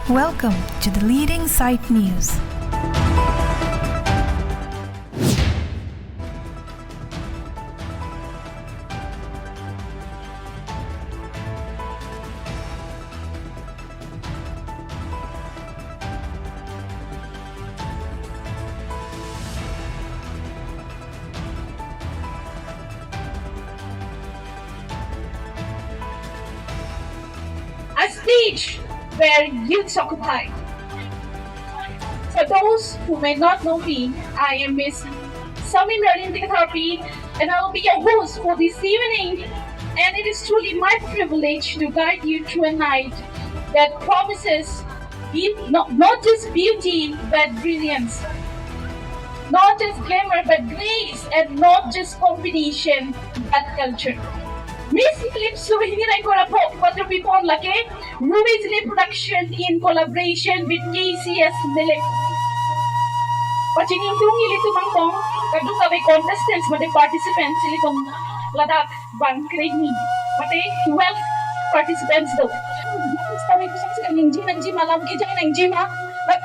Welcome to the leading site news. A stage where youths occupy. For those who may not know me, I am Miss Nilip Therapy, and I will be your host for this evening. And it is truly my privilege to guide you through a night that promises not just beauty but brilliance, not just glamour but grace, and not just competition but culture. Miss Nilip Suhinay ko na po, Quadrupipon Laki, Ruby's Nilip production in collaboration with KCS Nilip. Pachinintong ilito mangkong, kadung kami contestants, mati participants, ilitong ladak bang kreni. Mati 12 participants daw. Kami ko sa nang malam kita nang ha.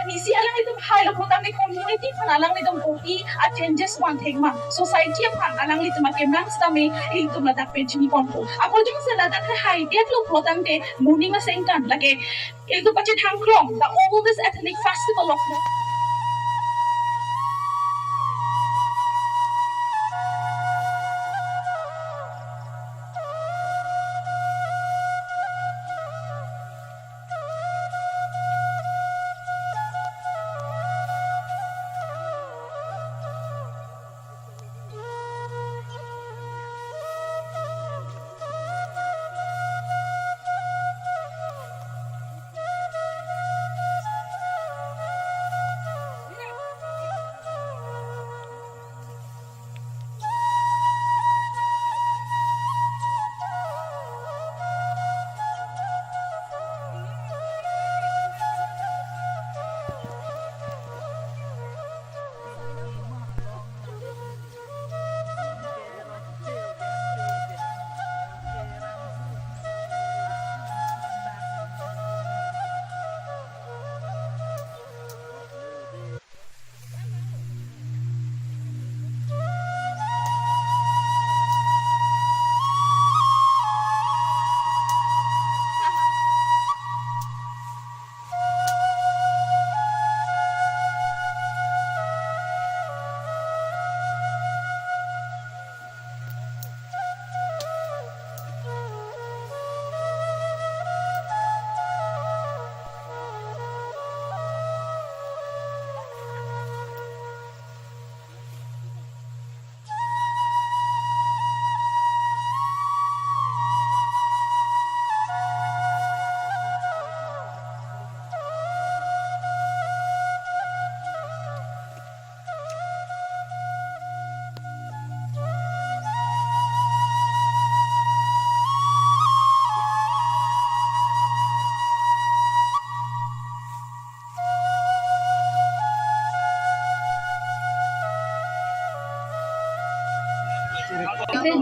Nisi alang itong high lang po kami community panalang nitong OE at changes one thing ma. Society ang alang nito makimlang sa kami itong ladak pension ko. Ako yung sa ladak na high dia lo po tangke muni masengkan lagi. Ito pa chin hangkrong, the oldest ethnic festival of the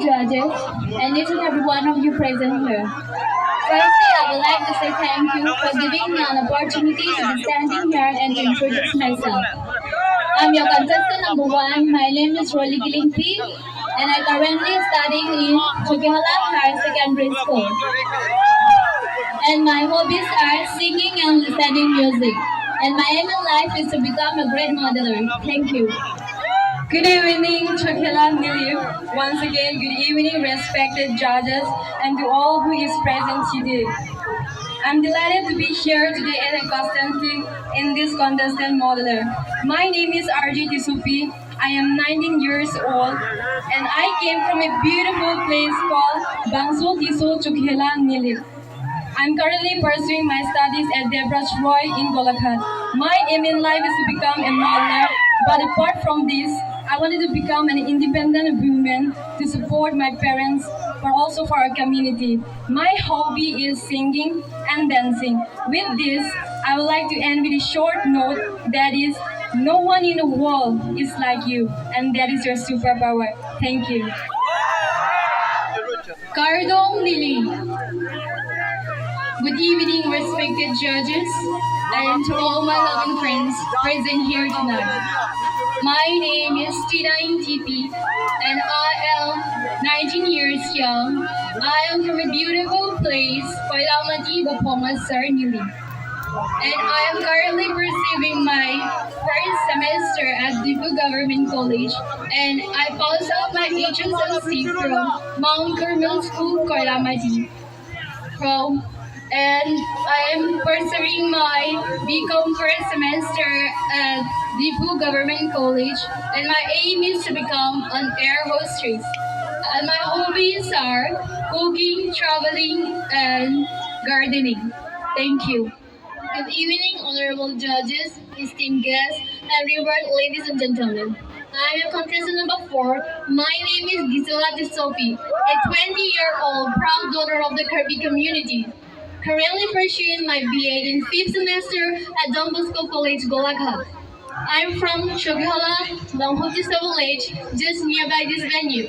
judges and each and every one of you present here. Firstly, I would like to say thank you for giving me an opportunity to be standing here and introduce myself. I'm your contestant number 1. My name is Rolly Gilingpi, and I currently studying in Chokehala Higher Secondary School. And my hobbies are singing and listening music. And my aim in life is to become a great modeler. Thank you. Good evening, Chokehala Nilip. Once again, good evening, respected judges, and to all who is present today. I'm delighted to be here today as a contestant in this contestant modeler. My name is RJ Tissopi. I am 19 years old, and I came from a beautiful place called Bangso Tiso Chokehala Nilip. I'm currently pursuing my studies at Debraj Roy in Golaghat. My aim in life is to become a modeler, but apart from this, I wanted to become an independent woman to support my parents, but also for our community. My hobby is singing and dancing. With this, I would like to end with a short note that is, no one in the world is like you, and that is your superpower. Thank you. Kardong Lili. Good evening, respected judges. and to all my loving friends present here tonight. My name is Tina Intipi, and I am 19 years young. I am from a beautiful place, Koilamati, Bapoma, Sir Nilip. And I am currently pursuing my first semester at Dibu Government College, and I passed out my HSLC from Mount Carmel School, Koilamati. From and I am pursuing my BCom first semester at Dibu Government College, and my aim is to become an air hostess. And my hobbies are cooking, traveling, and gardening. Thank you. Good evening, honorable judges, esteemed guests, everyone, ladies and gentlemen. I am your contestant number 4. My name is Desila Tissopi, a 20-year-old proud daughter of the Kirby community, currently pursuing my BA in 5th semester at Don Bosco College, Golaghat. I'm from Shoghala, Langhotisau Village, just nearby this venue.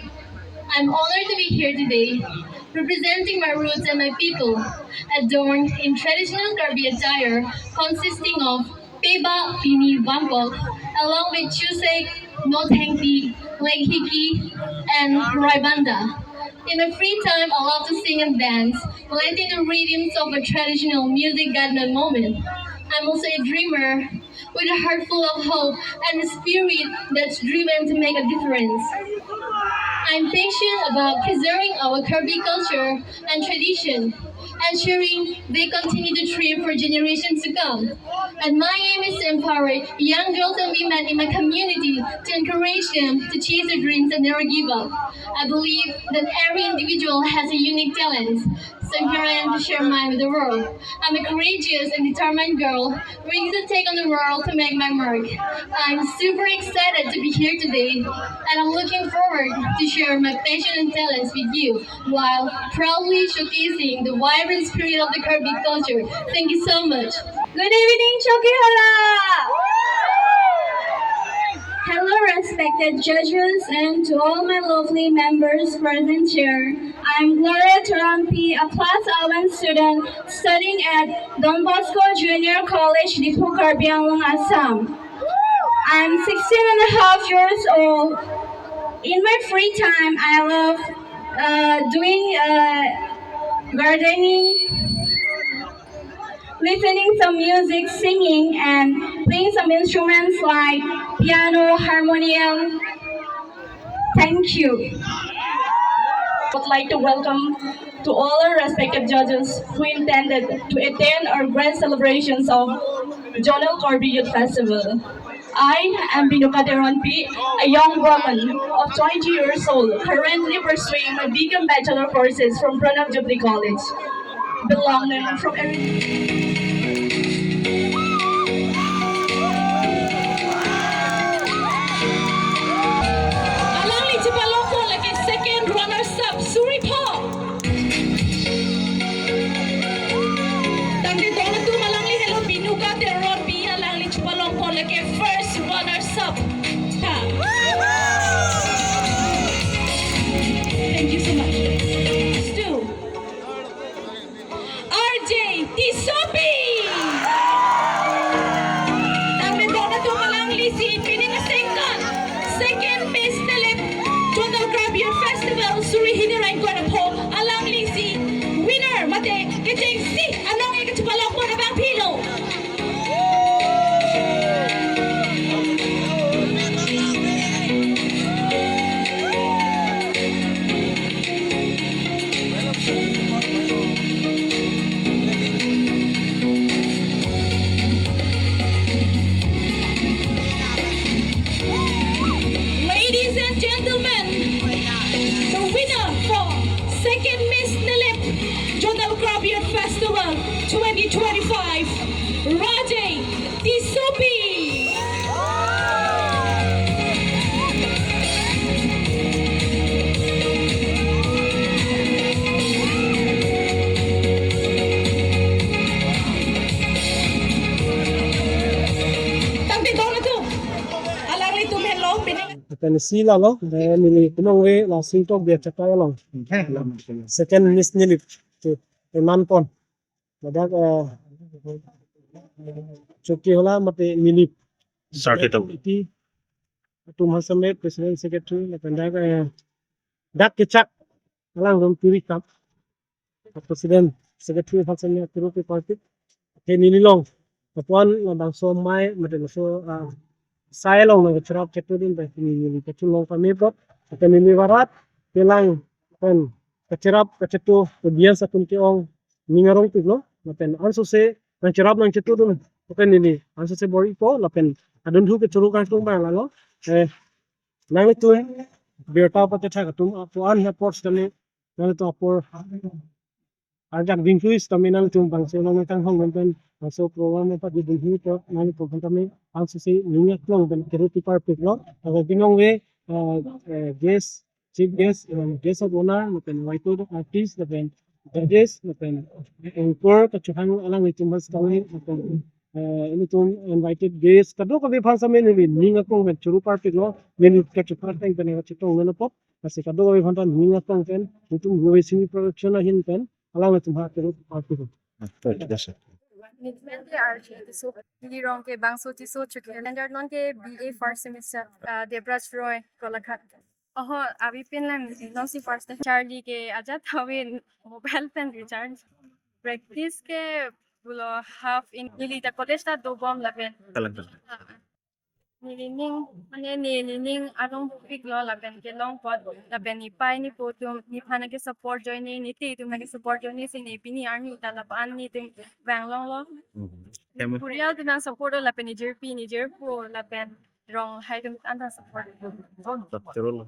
I'm honored to be here today, representing my roots and my people, adorned in traditional Kirby attire consisting of peba, pini, vampok, along with chusek, nothengpi, leghiki, and raibanda. In my free time, I love to sing and dance, letting the rhythms of a traditional music guide my moment. I'm also a dreamer with a heart full of hope and a spirit that's driven to make a difference. I'm passionate about preserving our Kirby culture and tradition, ensuring they continue to thrive for generations to come. And my aim is to empower young girls and women in my community to encourage them to chase their dreams and never give up. I believe that every individual has a unique talent, so here I am to share mine with the world. I'm a courageous and determined girl, ready to take on the world to make my mark. I'm super excited to be here today, and I'm looking forward to share my passion and talents with you while proudly showcasing the vibrant spirit of the Kirby culture. Thank you so much. Good evening, Chokihala! Hello, respected judges, and to all my lovely members present here. I'm Gloria Teronpi, a class 11 student studying at Don Bosco Junior College, Dipu Karbianglong, Assam. I'm 16 and a half years old. In my free time, I love doing gardening, listening some music, singing, and playing some instruments like piano, harmonium. Thank you. I would like to welcome to all our respected judges who intended to attend our grand celebrations of Jonal Kirby Youth Festival. I am Renuka Teronpi, a young woman of 20 years old, currently pursuing my BCom Bachelor courses from Pranab Jubilee College, belonging from Second runner-up, Suripo. Tangdi dola tu malangli hello Binuka Teronpi alangli chupalong po like first runners-up. Thank you so much. Stu. RJ Tissopi. Tangdi dola tu malangli si Pining second Miss Nilip Festival Suri Hiniray Guanapo alang lisi winner mate kecheng si anong ikatupalong po na bang pilo. Ladies and gentlemen, the winner for second Miss Nilip Jonal Youth Festival 2025, RJ Tissopi. Tangti daw na to. Alang ito hello pining. Sila lo, nili punong we la singto biar cepat lo. Second Miss Nilip tu, Manpon. Badak Choki hola mate Nilip. Sarkito. Iti atum hasame President Secretary lapenda ka dak kecak alang dom tiri kap. President Secretary hasame Tirupi Party. Ke Nililong. Kapuan labang so mai mate so saya long nang cerap cetudin ba Nilip kechun long pamipot. Ke Nilip barat kelang pen kecerap kecetu kebian satun ke ong ningarong piglo lapen anso se nang cerap nang cetudun oke nini anso se bori po lapen adun hu ke curu kan tung bang lalo nang itu berta pate thak tum apuan ha ports tani nang itu apor ajak dingkuis tami nang tum bang se nang tang hong ben so program pa di dun hu to nang itu tami anso se ninyak long ben keruti par piglo aga binong we guest chief guest guest of honor lapen waitu artist lapen judges lapen anchor kachuhan alang itu mas kami lapen ini tuh invited guest kado kami bangsa men ini ninga kong ben churu party lo men kachepate teng ben kachitong men pop kasi kado kami bangsa ninga kong ben itu gue sini production ahin ben alang itu ha churu party lo Miss ARJE TISSOPI Lirong ke Bangso Tiso Chukelander non ke BA first semester Debraj Roy Kolakhat. Abi pinlan non si first Charlie ke aja thawin mobile pen recharge practice ke bulo half in nilita college ta do bom laben. Talang. Nilining anong big lo laben ke long pot laben ni pai ni potom ni phana ke support join ni ti tum na ke support join ni sin ipini army talapaan ni tum bang long lo Kurial tum na support laben ni jerpi ni jerpo laben rong hai tum anda support. Terus.